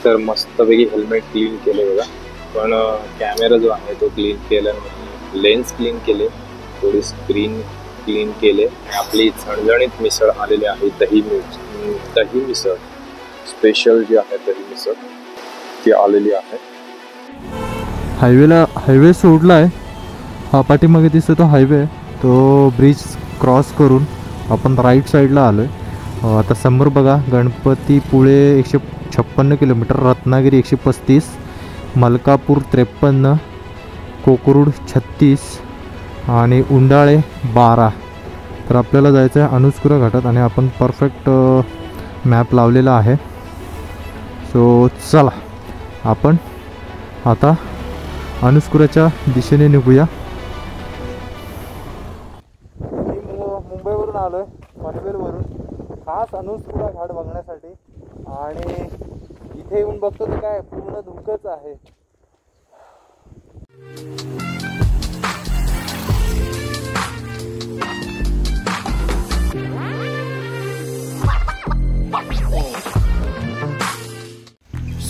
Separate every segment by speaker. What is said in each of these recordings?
Speaker 1: तर मस्तपैकी helmet clean केले बघा, पण कॅमेरा जो आहे तो क्लीन केला नाही. लेन्स क्लीन केले, थोडी स्क्रीन क्लीन केले. आपली झणझणीत मिसळ आलेली आहे, दही मिसळ स्पेशल जी आहे दही मिसळ ती आलेली आहे.
Speaker 2: हायवे सोडला आहे. हा पाठीमागे दिसतो तो हायवे, तो ब्रिज क्रॉस करून आपण राईट साईडला आलो आहे. आता समोर बघा गणपतीपुळे 156 किलोमीटर, रत्नागिरी 135, मलकापूर 53, कोकरूड 36 आणि उंडाळे 12. तर आपल्याला जायचं आहे अनुस्कुरा घाटात आणि आपण परफेक्ट मॅप लावलेला आहे. सो चला आपण आता अनुस्कुराच्या दिशेने निघूया. मुंबईवरून आलो आहे, पनवेलवरून, खास अनुस्कुरा घाट बघण्यासाठी. आणि इथे येऊन बघतो तर काय पूर्ण धुकंच आहे.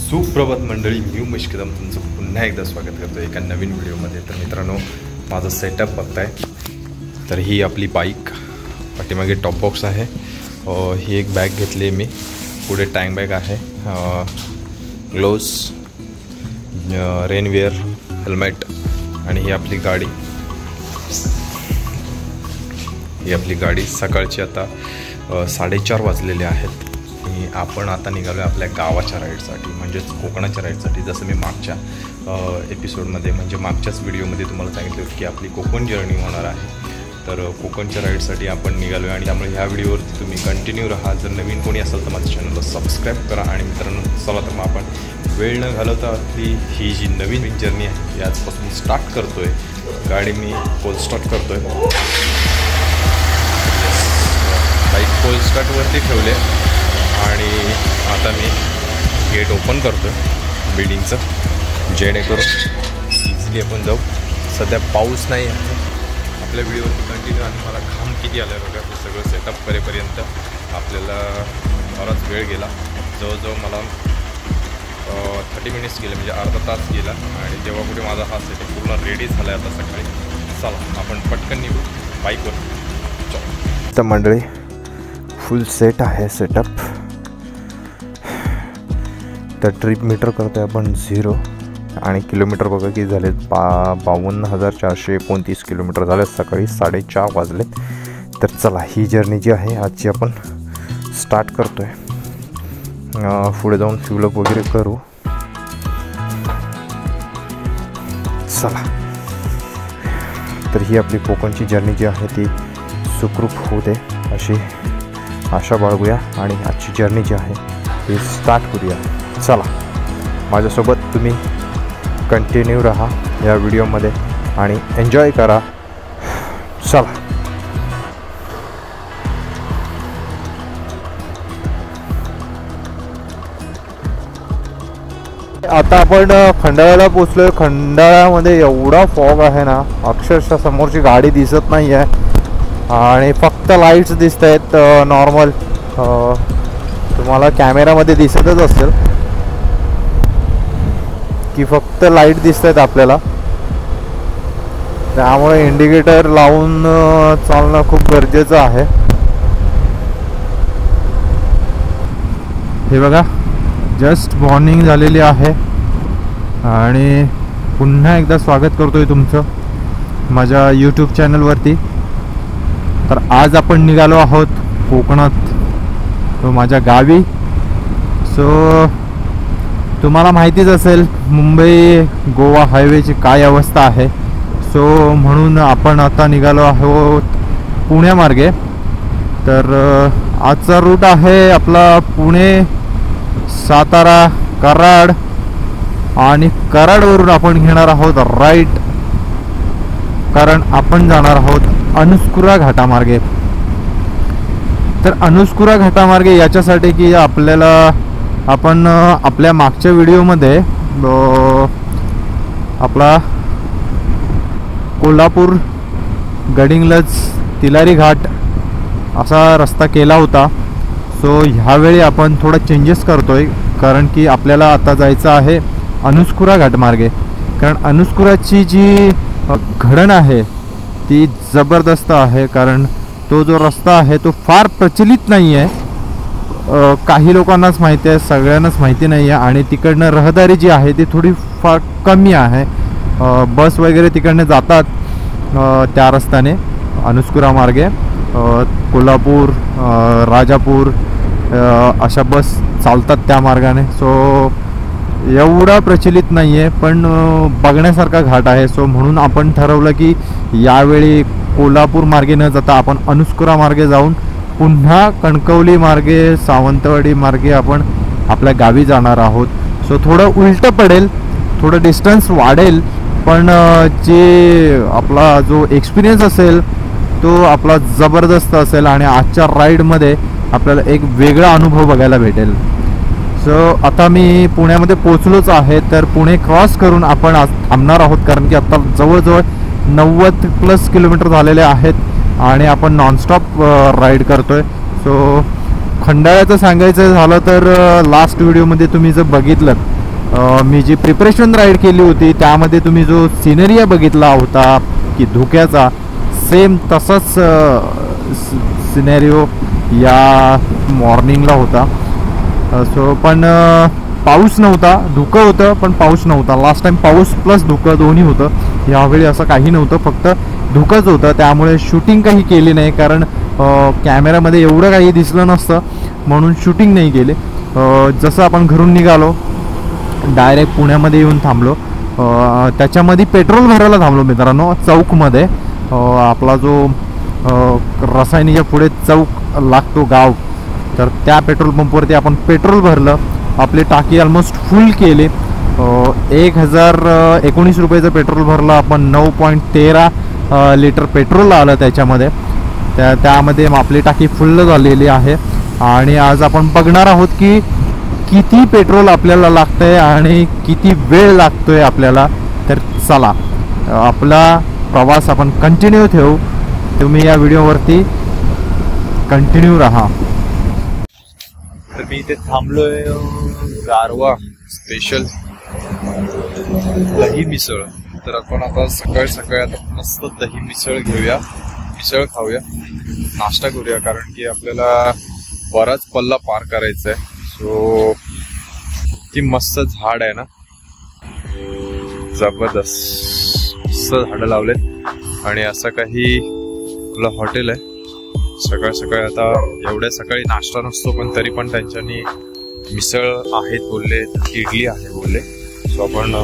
Speaker 3: सुप्रभात मंडळी, मी उमेश कदम तुमचं पुन्हा एकदा स्वागत करतो एका नवीन व्हिडिओमध्ये. तर मित्रांनो, माझा सेटअप बघताय. तर ही आपली बाईक, पाठीमागे टॉप बॉक्स आहे. ही एक बॅग घेतली आहे मी, पुढे टँक बॅग आहे, ग्लोव्स, रेनवेअर, हेल्मेट. आणि ही आपली गाडी सकाळची आता 4:30 वाजलेले आहेत. आणि आपण आता निघालो आहे आपल्या गावाच्या राईडसाठी, म्हणजेच कोकणाच्या राईडसाठी. जसं मी मागच्या एपिसोडमध्ये म्हणजे मागच्याच व्हिडिओमध्ये तुम्हाला सांगितलं होतं की आपली कोकण जर्नी होणार आहे. तर कोकणच्या राईडसाठी आपण निघालो आहे आणि त्यामुळे ह्या व्हिडिओवरती तुम्ही कंटिन्यू राहा. जर नवीन कोणी असेल तर माझ्या चॅनलला सबस्क्राईब करा. आणि मित्रांनो, चला तर मग आपण वेळ न घालवता आपली ही जी नवीन जर्नी आहे याचपासून स्टार्ट करतो आहे. गाडी मी पोल स्टार्ट करतो आहे, बाईक पोल स्टार्टवरती ठेवले आणि आता मी गेट ओपन करतो आहे बिल्डिंगचं, जेणेकरून इझिली आपण जाऊ. सध्या पाऊस नाही आहे आपल्या व्हिडिओवरती कंटिन्यू. आणि मला घाम किती आला बघा, हे सगळं सेटअप करेपर्यंत आपल्याला बराच वेळ गेला. जवळजवळ मला 30 मिनिट्स गेले, म्हणजे अर्धा तास गेला. आणि तेव्हा कुठे माझा हा सेटअप पूर्ण रेडी झाला आहे आता सकाळी. चला आपण पटकन निघू बाईकवर.
Speaker 2: तर मंडळी, फुल सेट आहे सेटअप. तर ट्रिप मीटर करतो आहे आपण 0 आणि किलोमीटर बघा किती झाले, 52,429 किलोमीटर झाले. सकाळी 4:30 वाजलेत. तर चला ही जर्नी जी आहे आजची आपण स्टार्ट करतो आहे. पुढे जाऊन फ्युलअप वगैरे करू. चला, तर ही आपली कोकणची जर्नी जी आहे ती सुखरूप होऊ दे अशी आशा बाळगूया आणि आजची जर्नी जी आहे ती स्टार्ट करूया. चला, माझ्यासोबत तुम्ही कंटिन्यू राहा या व्हिडिओमध्ये आणि एन्जॉय करा. चला, आता आपण खंडाळ्याला पोचलो आहे. खंडाळ्यामध्ये एवढा फॉग आहे ना, अक्षरशः समोरची गाडी दिसत नाही आहे आणि फक्त लाईट्स दिसत आहेत. नॉर्मल तुम्हाला कॅमेरामध्ये दिसतच असेल की फक्त लाईट दिसत आहेत आपल्याला. त्यामुळे इंडिकेटर लावून चालणं खूप गरजेचं आहे. हे बघा, जस्ट मॉर्निंग झालेली आहे आणि पुन्हा एकदा स्वागत करतोय तुमचं माझ्या यूट्यूब चॅनलवरती. तर आज आपण निघालो आहोत कोकणात, तो माझ्या गावी. सो तुम्हाला माहितीच असेल मुंबई गोवा हायवेची काय अवस्था आहे. सो म्हणून आपण आता निघालो आहोत पुण्यामार्गे. तर आजचा रूट आहे आपला पुणे, सातारा, कराड आणि कराडवरून आपण घेणार आहोत राईट, कारण आपण जाणार आहोत अनुस्कुरा घाटामार्गे. तर अनुस्कुरा घाटामार्गे याच्यासाठी की आपल्याला आपण आपल्या मागच्या व्हिडिओमध्ये आपला कोल्हापूर, गडिंग्लज, तिलारी घाट असा रस्ता केला होता. सो ह्यावेळी आपण थोडा चेंजेस करतोय, कारण की आपल्याला आता जायचं आहे अनुस्कुरा घाटमार्गे. कारण अनुस्कुराची जी घडण आहे ती जबरदस्त आहे. कारण तो जो रस्ता आहे तो फार प्रचलित नाही आहे. काही लोकांनाच माहिती आहे, सगळ्यांनाच माहिती नाही आहे. आणि तिकडनं रहदारी जी आहे ती थोडी फार कमी आहे. बस वगैरे तिकडनं जातात त्या रस्त्याने अनुस्कुरा मार्गे. कोल्हापूर, राजापूर अशा बस चालतात त्या मार्गाने. सो एवढा प्रचलित नाही आहे, पण बघण्यासारखा घाट आहे. सो म्हणून आपण ठरवलं की यावेळी कोल्हापूर मार्गे न जाता आपण अनुस्कुरा मार्गे जाऊन पुन्हा कणकवली मार्गे, सावंतवाडी मार्गे आपण आपल्या गावी जाणार आहोत. सो थोडं उलटं पडेल, थोडं डिस्टन्स वाढेल, पण जे आपला जो एक्सपिरियन्स असेल तो आपला जबरदस्त असेल आणि आजच्या राईडमध्ये आपल्याला एक वेगळा अनुभव बघायला भेटेल. सो आता मी पुण्यामध्ये पोचलोच आहे. तर पुणे क्रॉस करून आपण आज थांबणार आहोत, कारण की आता जवळजवळ 90+ किलोमीटर झालेले आहेत आणि आपण नॉनस्टॉप राईड करतोय. सो खंडाळ्याचं सांगायचं झालं तर लास्ट व्हिडिओमध्ये तुम्ही जर बघितलं, मी जी प्रिपरेशन राईड केली होती त्यामध्ये तुम्ही जो सिनेरिया बघितला होता की धुक्याचा, सेम तसाच सिनेरिओ या मॉर्निंगला होता. सो पण पाऊस नव्हता, धुकं होतं पण पाऊस नव्हता. लास्ट टाइम पाऊस प्लस धुकं दोन्ही होतं. यावेळी असं काही नव्हतं, फक्त धुकंच होतं. त्यामुळे शूटिंग काही केली नाही, कारण कॅमेऱ्यामध्ये एवढं काही दिसलं नसतं म्हणून शूटिंग नाही केली. जसं आपण घरून निघालो डायरेक्ट पुण्यामध्ये येऊन थांबलो. त्याच्यामध्ये पेट्रोल भरायला थांबलो मित्रांनो, चौकमध्ये. आपला जो रसायनीच्या पुढे चौक लागतो गाव, तर त्या पेट्रोल पंपवरती आपण पेट्रोल भरलं. आपली टाकी ऑलमोस्ट फुल केली. 1019 रुपयाचं पेट्रोल भरलं आपण. 9.13 लिटर पेट्रोल आलं त्याच्यामध्ये. त्यामध्ये आपली टाकी फुल्ल झालेली आहे. आणि आज आपण बघणार आहोत की किती पेट्रोल आपल्याला लागतंय आणि किती वेळ लागतोय आपल्याला. तर चला आपला प्रवास आपण कंटिन्यू ठेवू. तुम्ही या व्हिडिओवरती कंटिन्यू राहा.
Speaker 3: तर मी इथे थांबलोय गारवा स्पेशल दही मिसळ. तर आपण आता सकाळी सकाळी आता मस्त दही मिसळ घेऊया, मिसळ खाऊया, नाश्ता करूया, कारण की आपल्याला बराच पल्ला पार करायचा आहे. सो ती मस्त झाड आहे ना, जबरदस्त झाडं लावलेत. आणि असं काही आपलं हॉटेल आहे. सकाळ सकाळी आता एवढ्या सकाळी नाश्ता नसतो, पण तरी पण त्यांच्यानी मिसळ आहेत बोलले, इडली आहे बोलले. सो आपण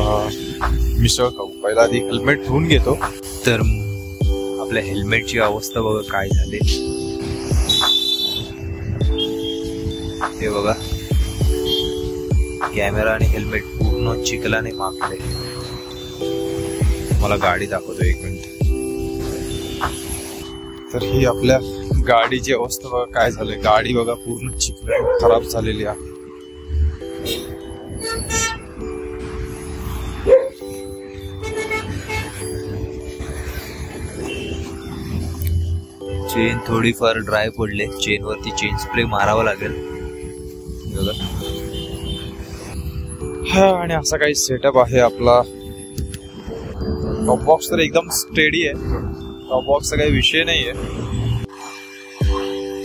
Speaker 3: मिसळ खाऊ. पहिला आधी हेल्मेट धुवून घेतो. तर आपल्या हेल्मेटची अवस्था बघा काय झाली. हे बघा, कॅमेरा आणि हेल्मेट पूर्ण चिखलाने माखले. मला गाडी दाखवतो, एक मिनिट. तर ही आपल्या गाडीची अवस्था बघा काय झाली. गाडी बघा पूर्ण चिखलाने खराब झालेली आहे.
Speaker 4: चेन थोडीफार ड्राय पडले. चेन वरती चेन स्प्रे मारावा लागेल.
Speaker 3: हा, आणि असा काही सेटअप आहे आपला. टॉप बॉक्स तर एकदम स्टेडी आहे. टॉप बॉक्सचा काही विषय नाहीये.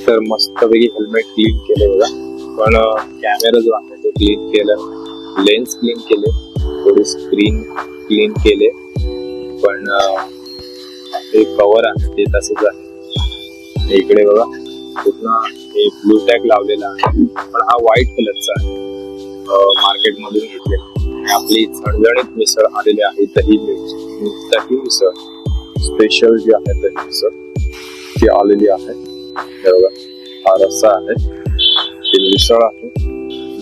Speaker 1: तर मस्तपैकी हेल्मेट क्लीन केले बघा, पण कॅमेरा जो आहे तो क्लीन केला, लेन्स क्लीन केले, थोडी स्क्रीन क्लीन केले, पण हे कव्हर आहे ते तसंच आहे. इकडे बघा पूर्ण हे ब्लू टॅग लावलेला आहे, पण हा व्हाईट कलरचा आहे, मार्केटमधून घेतलेला. आपली झणझणीत मिसळ आलेली आहे, दही मिसळ स्पेशल जी आहे दही मिसळ ती आलेली आहे. हे बघा, हा रस्सा आहे, ती मिसळ आहे,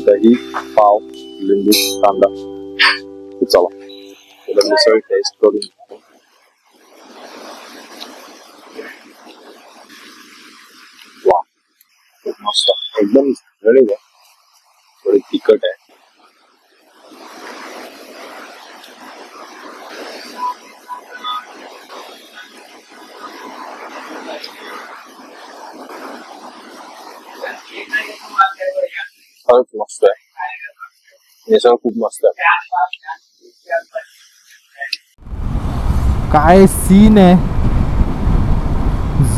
Speaker 1: दही, पाव, लिंबू, कांदा. चला तुला मिसळ टेस्ट करून. वा, खूप मस्त, एकदम झणझणीत आहे, थोडी तिखट आहे. खरंच मस्त आहे. मिसळ खूप मस्त आहे.
Speaker 2: काय सीन आहे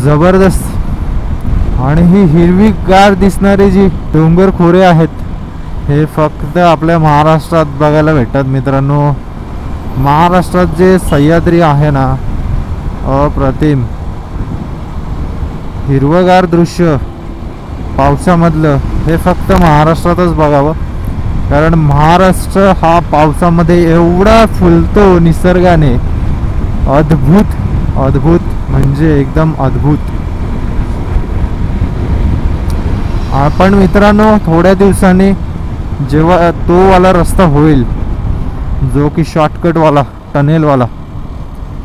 Speaker 2: जबरदस्त. आणि ही हिरवीगार दिसणारी जी डोंगर खोरे आहेत हे फक्त आपल्या महाराष्ट्रात बघायला भेटतात मित्रांनो. महाराष्ट्रात जे सह्याद्री आहे ना, अप्रतिम हिरवगार दृश्य पावसामधलं हे फक्त महाराष्ट्रातच बघावं. कारण महाराष्ट्र हा पावसामध्ये एवढा फुलतो निसर्गाने, अद्भुत अद्भुत म्हणजे एकदम अद्भुत. आपण मित्रांनो थोड्या दिवसांनी जेव्हा तो वाला रस्ता होईल जो की शॉर्टकटवाला टनेलवाला,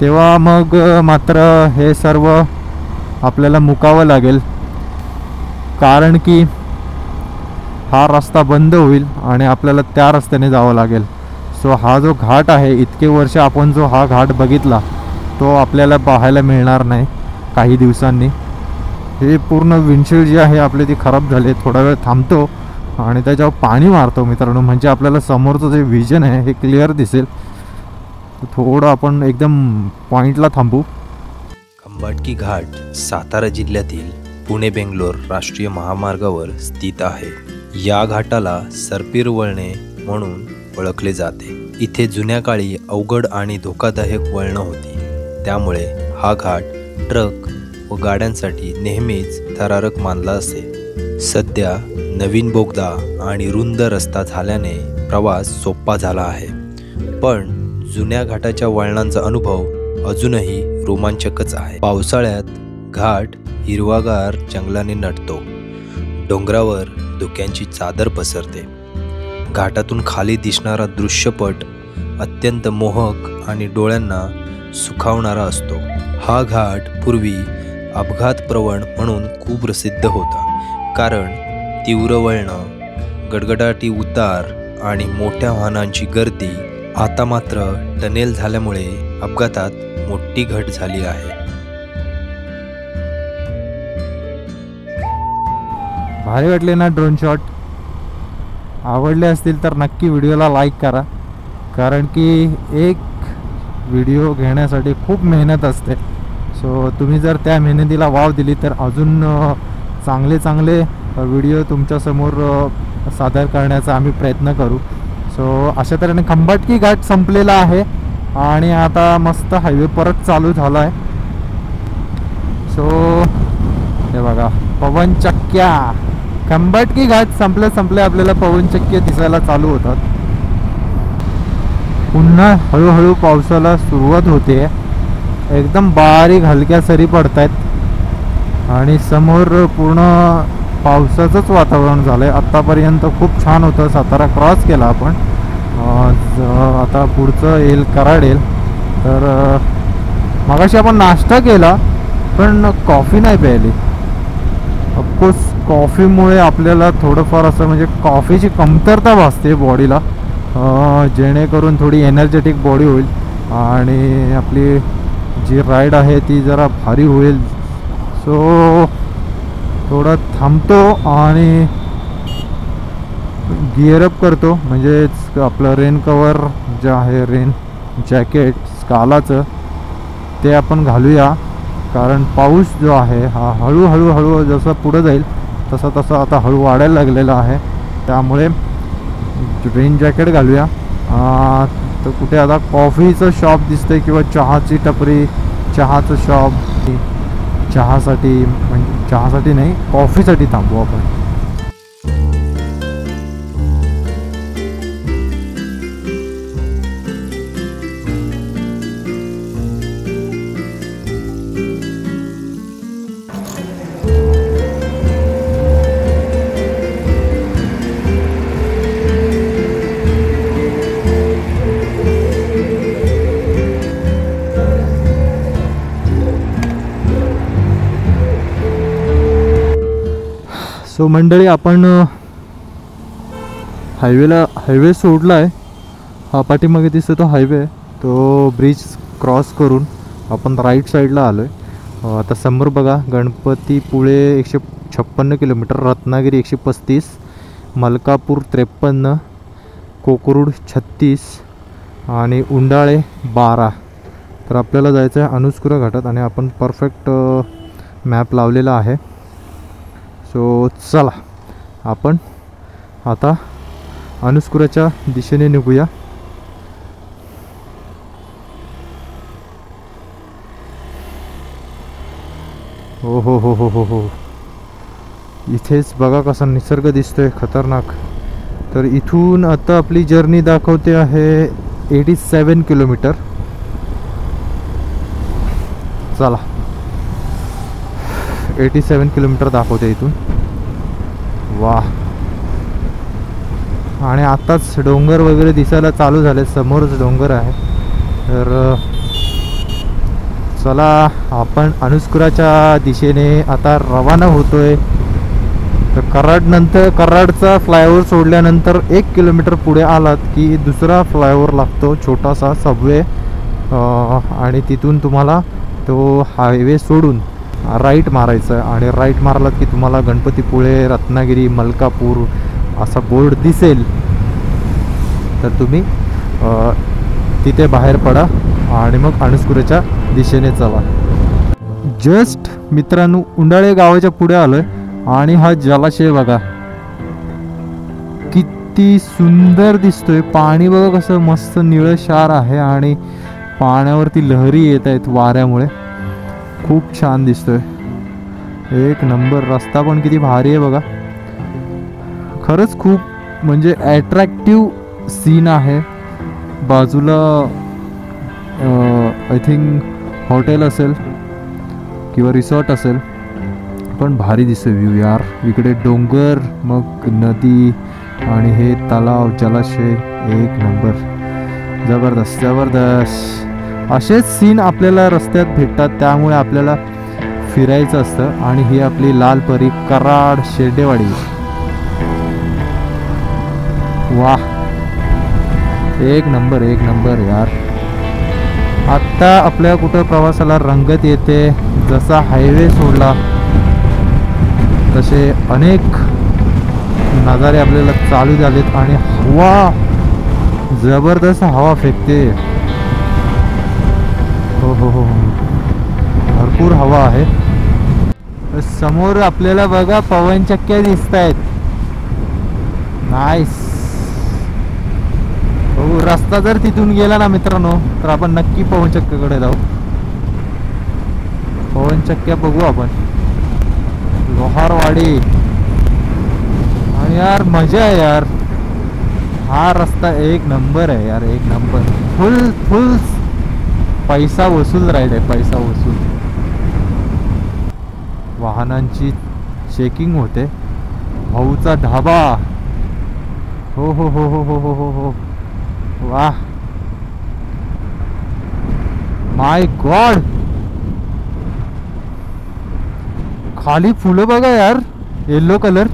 Speaker 2: तेव्हा मग मात्र हे सर्व आपल्याला मुकावं लागेल. कारण की हा रस्ता बंद होईल आणि आपल्याला त्या रस्त्याने जावं लागेल. सो हा जो घाट आहे, इतके वर्ष आपण जो हा घाट बघितला तो आपल्याला पाहायला मिळणार नाही काही दिवसांनी. हे पूर्ण विंडशील्ड जी आहे आपली ती खराब झाली. थोडा वेळ थांबतो आणि त्याच्यावर पाणी मारतो मित्रांनो, म्हणजे आपल्याला समोरचं जे विजन आहे हे क्लिअर दिसेल. थोडं आपण एकदम पॉईंटला थांबू.
Speaker 4: खंबाटकी घाट सातारा जिल्ह्यातील पुणे बेंगलोर राष्ट्रीय महामार्गावर स्थित आहे. या घाटाला सरपीर वळणे म्हणून ओळखले जाते. इथे जुन्या काळी अवघड आणि धोकादायक वळणं होती, त्यामुळे हा घाट ट्रक व गाड्यांसाठी नेहमीच थरारक मानला असे. सध्या नवीन बोगदा आणि रुंद रस्ता झाल्याने प्रवास सोपा झाला आहे, पण जुन्या घाटाच्या वळणांचा अनुभव अजूनही रोमांचकच आहे. पावसाळ्यात घाट हिरवागार जंगलाने नटतो. डोंगरावर धुक्यांची चादर पसरते. घाटातून खाली दिसणारा दृश्यपट अत्यंत मोहक आणि डोळ्यांना सुखावणारा असतो. हा घाट पूर्वी अपघातप्रवण म्हणून खूप प्रसिद्ध होता, कारण तीव्र वळणं, गडगडाटी उतार आणि मोठ्या वाहनांची गर्दी. आता मात्र टनेल झाल्यामुळे अपघातात मोठी घट झाली आहे.
Speaker 2: भारी वाटले ना ड्रोन शॉट? आवडले असतील तर नक्की व्हिडिओला लाईक करा, कारण की एक व्हिडिओ घेण्यासाठी खूप मेहनत असते. सो तुम्ही जर त्या मेहनतीला वाव दिली तर अजून चांगले चांगले व्हिडिओ तुमच्यासमोर सादर करण्याचा आम्ही प्रयत्न करू. सो अशा तऱ्हेने खंबाटकी घाट संपलेला आहे आणि आता मस्त हायवे परत चालू झाला आहे. सो हे बघा पवनचक्क्या. खंबाटकी घाट संपले आपल्याला पवनचक्क्या दिसायला चालू होतात. पुन्हा हळूहळू पावसाला सुरुवात होते. एकदम बारीक हलक्या सरी पडत आहेत आणि समोर पूर्ण पावसाचंच वातावरण झालं आहे. आत्तापर्यंत खूप छान होतं. सातारा क्रॉस केला आपण. आता पुढचं येईल कराड येईल. तर मगाशी आपण नाश्ता केला पण कॉफी नाही प्यायली. ऑफकोर्स कॉफीमुळे आपल्याला थोडंफार असं म्हणजे कॉफीची कमतरता भासते बॉडीला, जेणेकरून थोडी एनर्जेटिक बॉडी होईल आणि आपली जी राईड आहे ती जरा भारी होईल. सो थोडं थांबतो आणि गिअरअप करतो, म्हणजेच आपलं रेन कवर जे आहे, रेन जॅकेट स्कालाचं, ते आपण घालूया. कारण पाऊस जो आहे हा हळूहळू जसं पुढं जाईल तसं आता हळू वाढायला लागलेला आहे. त्यामुळे रेन जॅकेट घालूया. तर कुठे आता कॉफीचं शॉप दिसतंय किंवा चहाची टपरी, चहाचं शॉप. चहासाठी नाही, कॉफीसाठी थांबू आपण. सो मंडळी, आपण हायवे सोडला आहे. हा पाठीमागे दिसतो तो हायवे, तो ब्रिज क्रॉस करून आपण राईट साईडला आलो आहे. आता समोर बघा, गणपतीपुळे 156 किलोमीटर, रत्नागिरी 135, मलकापूर 53, कोकरूड 36 आणि उंडाळे 12. तर आपल्याला जायचं आहे अनुस्कुरा घाटात आणि आपण परफेक्ट मॅप लावलेला आहे. सो चला आपण आता अनुस्कुराच्या दिशेने निघूया. हो हो हो हो हो हो, इथेच बघा कसा निसर्ग दिसतोय खतरनाक. तर इथून आता आपली जर्नी दाखवते आहे 87 किलोमीटर. चला 87 किलोमीटर दाखवते इथून. वाह, आणि आताच डोंगर वगैरे दिसायला चालू झाले, समोरच डोंगर आहे. तर चला आपण अनुस्कुराच्या दिशेने आता रवाना होतोय. तर कराडचा फ्लायओव्हर सोडल्यानंतर 1 किलोमीटर पुढे आलात की दुसरा फ्लायओव्हर लागतो, छोटासा सबवे, आणि तिथून तुम्हाला तो हायवे सोडून राईट मारायचं आहे. आणि राईट मारलात की तुम्हाला गणपतीपुळे, रत्नागिरी, मलकापूर असा बोर्ड दिसेल. तर तुम्ही तिथे बाहेर पडा आणि मग अनुस्कुराच्या दिशेने चला. जस्ट मित्रांनो उंडाळे गावाच्या पुढे आलोय आणि हा जलाशय बघा किती सुंदर दिसतोय. पाणी बघा कसं मस्त निळशार आहे आणि पाण्यावरती लहरी येत आहेत वाऱ्यामुळे. खूप छान दिसतोय, एक नंबर. रस्ता पण किती भारी आहे बघा. खरंच खूप म्हणजे ॲट्रॅक्टिव्ह सीन आहे. बाजूला आय थिंक हॉटेल असेल किंवा रिसॉर्ट असेल, पण भारी दिसतोय व्ह्यू यार. इकडे डोंगर, मग नदी आणि हे तलाव, जलाशय, एक नंबर. जबरदस्त जबरदस्त. असेच सीन आपल्याला रस्त्यात भेटतात, त्यामुळे आपल्याला फिरायचं असतं. आणि ही आपली लाल परी कराड शेडेवाडी. वाह, एक नंबर एक नंबर यार. आत्ता आपल्या कुठं प्रवासाला रंगत येते. जसा हायवे सोडला तसे अनेक नजारे आपल्याला चालू झालेत आणि हवा, जबरदस्त हवा फेकते. हो हो हो, भरपूर हवा आहे. समोर आपल्याला बघा पवनचक्क्या दिसत आहेत. नाईस. हो, रस्ता जर तिथून गेला ना मित्रांनो तर आपण नक्की पवनचक्क्याकडे जाऊ. पवनचक्क्या बघू आपण. लोहारवाडी. आणि यार मजा आहे यार. हा रस्ता एक नंबर आहे यार, एक नंबर. फुल फुल पैसा वसूल राईड आहे, पैसा वसूल. वाहनांची चेकिंग होते. भाऊचा ढाबा. हो हो हो हो हो हो हो हो. वाह, माय गॉड. खाली फुलं बघा यार, येलो कलर.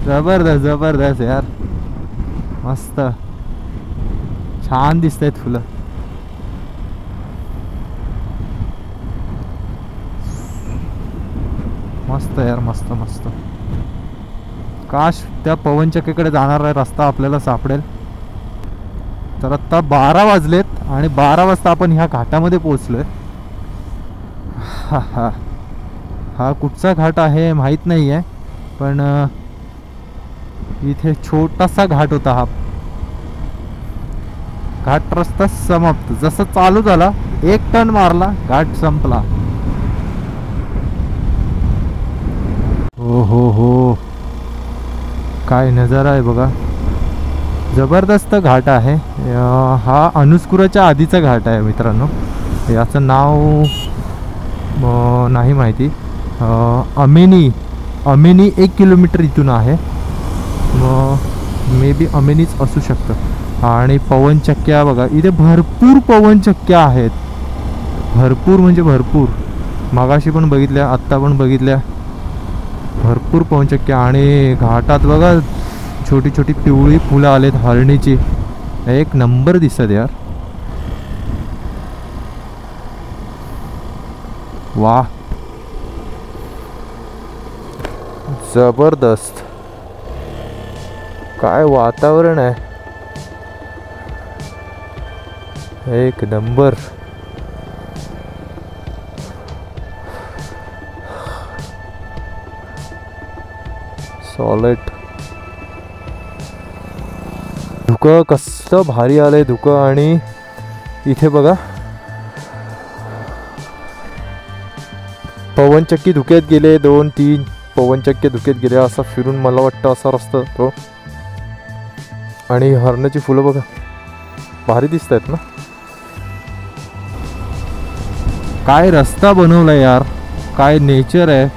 Speaker 2: जबरदस्त जबरदस्त यार, मस्त छान दिसत आहेत फुलं. मस्त यार, मस्त मस्त. काश त्या पवनचक्कीकडे जाणारा रस्ता आपल्याला सापडेल. तर आत्ता 12 वाजलेत आणि 12 वाजता आपण ह्या घाटामध्ये पोहोचलोय. हा कुठचा घाट आहे माहीत नाही आहे, पण इथे छोटासा घाट होता. हा घाट रस्ता समाप्त. जसं चालू झाला 1 टर्न मारला, घाट संपला. हो हो हो, काय नजारा आहे बघा. जबरदस्त घाट आहे. हा अनुस्कुराच्या आधीचा घाट आहे मित्रांनो. याचं नाव नाही माहिती. अमेनी 1 किलोमीटर इथून आहे. मे बी अमेनीच असू शकतं. आणि पवनचक्क्या बघा, इथे भरपूर पवनचक्क्या आहेत. भरपूर म्हणजे भरपूर. मगाशी पण बघितल्या, आत्ता पण बघितल्या. भरपूर पवनचक्क्या. आणि घाटात बघा छोटी छोटी पिवळी फुलं आलेत हळणीची. एक नंबर दिसतात यार. वाह, जबरदस्त. काय वातावरण आहे, एक नंबर. सॉलिड. धुकं कसं भारी आलंय धुकं. आणि इथे बघा पवनचक्की धुक्यात गेले, 2-3 पवनचक्की धुक्यात गेले. असा फिरून मला वाटतं असा रस्ता तो. आणि हरणाची फुलं बघा भारी दिसत आहेत ना. काय रस्ता बनवला यार, काय नेचर आहे.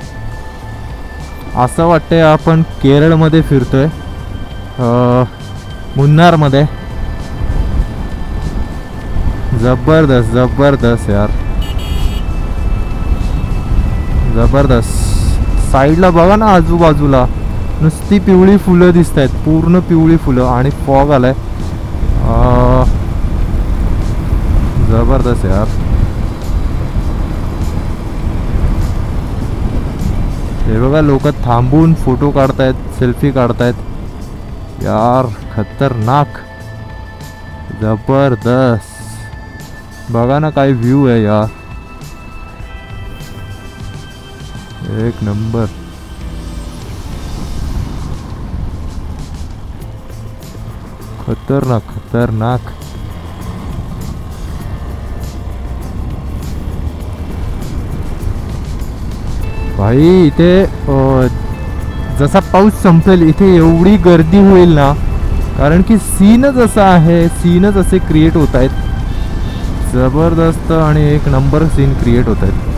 Speaker 2: असं वाटतंय आपण केरळमध्ये फिरतोय, मुन्नारमध्ये. जबरदस्त जबरदस्त यार, जबरदस्त. साईडला बघा ना, आजूबाजूला नुसती पिवळी फुलं दिसत आहेत, पूर्ण पिवळी फुलं. आणि फॉग आलाय, जबरदस्त यार. हे बघा लोक थांबून फोटो काढतायत, सेल्फी काढतायत यार. खतरनाक, जबरदस्त. बघा ना काय व्ह्यू आहे यार, एक नंबर. खतरनाक खतरनाक. भाई इथे जसा पाऊस संपेल इथे एवढी गर्दी होईल ना, कारण की सीनच असा आहे, सीनच असे क्रिएट होत आहेत. जबरदस्त आणि एक नंबर सीन क्रिएट होत आहेत.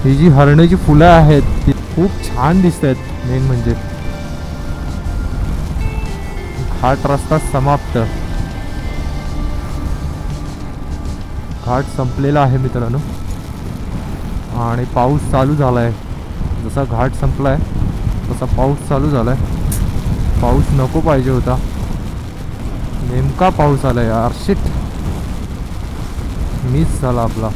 Speaker 2: ही जी हरणाची फुलं आहेत ती खूप छान दिसत आहेत. मेन म्हणजे घाट रस्ता समाप्त, घाट संपलेला आहे मित्रांनो. आणि पाऊस चालू झालाय. जसा घाट संपलाय तसा पाऊस चालू झालाय. पाऊस नको पाहिजे होता, नेमका पाऊस आलाय यार. शिट, मिस झाला आपला.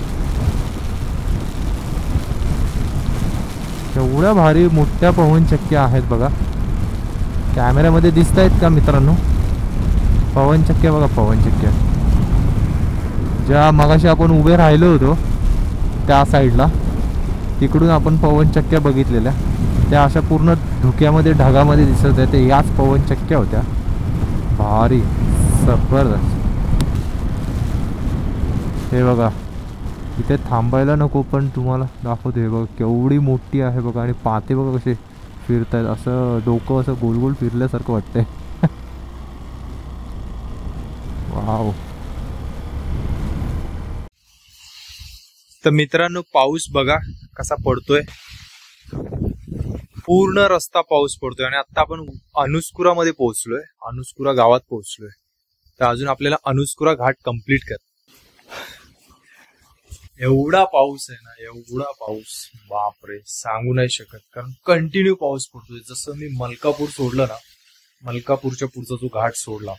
Speaker 2: एवढ्या भारी मोठ्या पवनचक्क्या आहेत बघा, कॅमेऱ्यामध्ये दिसत आहेत का मित्रांनो? पवनचक्क्या बघा, पवनचक्क्या ज्या मगाशी आपण उभे राहिलो होतो त्या साईडला, तिकडून आपण पवनचक्क्या बघितलेल्या, त्या अशा पूर्ण धुक्यामध्ये ढगामध्ये दिसत आहे. ते याच पवनचक्क्या होत्या. भारी, जबरदस्त. हे बघा इथे थांबायला नको, पण तुम्हाला दाखवतो. हे बघा केवढी मोठी आहे बघा. आणि पाते बघा कसे फिरतायत, असं डोकं असं गोल गोल फिरल्यासारखं वाटतंय. वाव.
Speaker 3: तर मित्रांनो पाऊस बघा कसा पडतोय, पूर्ण रस्ता पाऊस पडतोय. आणि आता आपण अनुस्कुरामध्ये पोहोचलोय, अनुस्कुरा गावात पोहोचलोय. तर अजून आपल्याला अनुस्कुरा घाट कंप्लीट कर. एवढा पाऊस आहे ना, एवढा पाऊस, बापरे, सांगू नाही शकत. कारण कंटिन्यू पाऊस पडतोय. जसं मी मलकापूर सोडलं ना, मलकापूरच्या पुढचा जो घाट सोडला,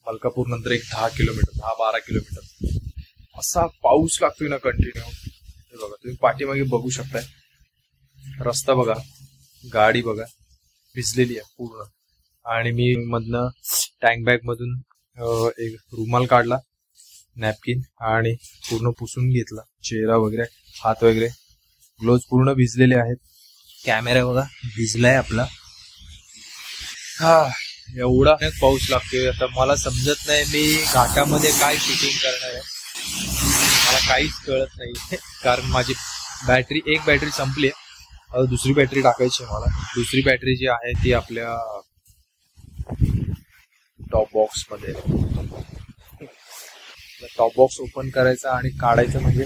Speaker 3: मलकापूर नंतर एक 10 किलोमीटर 10-12 किलोमीटर असा पाऊस लागतोय ना कंटिन्यू. हे बघा तुम्ही पाठीमागे बघू शकताय, रस्ता बघा, गाडी बघा भिजलेली आहे पूर्ण. आणि मी मधनं टँक बॅग मधून एक रुमाल काढला, नॅपकिन, आणि पूर्ण पुसून घेतला चेहरा वगैरे, हात वगैरे. ग्लोव्ज पूर्ण भिजलेले आहेत. कॅमेरा बघा भिजलाय आपला. एवढा पाऊस लागतोय. आता मला समजत नाही मी घाटामध्ये काय शूटिंग करणार आहे, मला काहीच कळत नाही. कारण माझी एक बॅटरी संपली आहे, दुसरी बॅटरी टाकायची आहे मला. दुसरी बॅटरी जी आहे ती आपल्या टॉप बॉक्स मध्ये. टॉप बॉक्स ओपन करायचा आणि काढायचं म्हणजे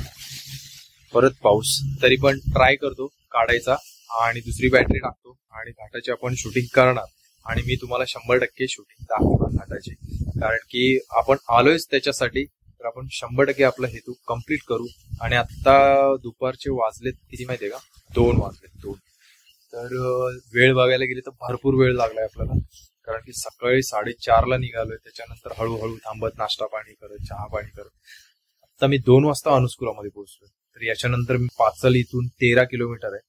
Speaker 3: परत पाऊस. तरी पण ट्राय करतो काढायचा आणि दुसरी बॅटरी टाकतो आणि घाटाची आपण शूटिंग करणार. आणि मी तुम्हाला 100% शूटिंग दाखवणार घाटाची, कारण की आपण आलोयच त्याच्यासाठी. तर आपण 100% आपला हेतू कम्प्लीट करू. आणि आता दुपारचे वाजलेत किती माहितीये का, 2 वाजलेत 2. तर वेळ बघायला गेली तर भरपूर वेळ लागलाय आपल्याला, कारण की सकाळी 4:30ला निघालोय. त्याच्यानंतर हळूहळू थांबत नाश्ता पाणी करत, चहा पाणी करत आता मी 2 वाजता अनुस्कुरामध्ये पोहोचलोय. तर याच्यानंतर मी पाचल इथून 13 किलोमीटर आहे,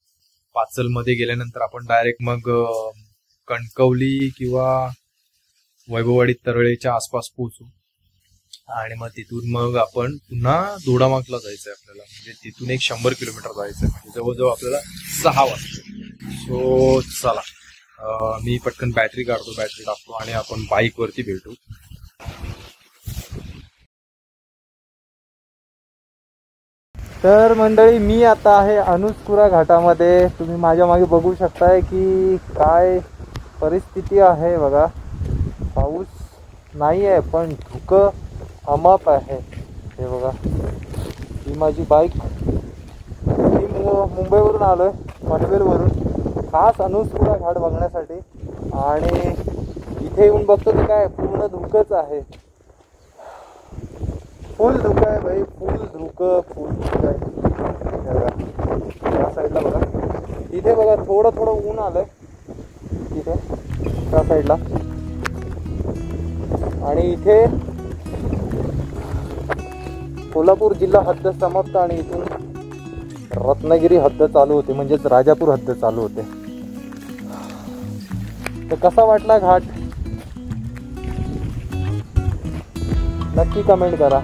Speaker 3: पाचलमध्ये गेल्यानंतर आपण डायरेक्ट मग कणकवली किंवा वैभववाडी तरळेच्या आसपास पोहोचू आणि मग तिथून मग आपण पुन्हा दोडामार्गला जायचंय आपल्याला. म्हणजे तिथून एक 100 किलोमीटर जायचंय, म्हणजे जवळजवळ आपल्याला 6 वाजता. सो चला, मी पटकन बॅटरी टाकतो आणि आपण बाईक वरती भेटू.
Speaker 2: तर मंडळी, मी आता आहे अनुस्कुरा घाटामध्ये. तुम्ही माझ्या मागे बघू शकताय की काय परिस्थिती आहे बघा. पाऊस नाही आहे पण धुकं अमाप आहे. हे बघा, ही माझी बाईक. मी मुंबईवरून आलोय, पनवेलवरून, खास अनुस्कुरा घाट बघण्यासाठी. आणि इथे येऊन बघतो तर काय पूर्ण धुकंच आहे. फुल धुकं आहे भाई, फुल धुकं आहे. त्या साईडला बघा, तिथे बघा थोडं ऊन आलंय तिथे त्या साईडला. आणि इथे कोल्हापूर जिल्हा हद्द समाप्त आणि इथून रत्नागिरी हद्द चालू होते, म्हणजेच राजापूर हद्द चालू होते. तर कसा वाटला घाट नक्की कमेंट करा.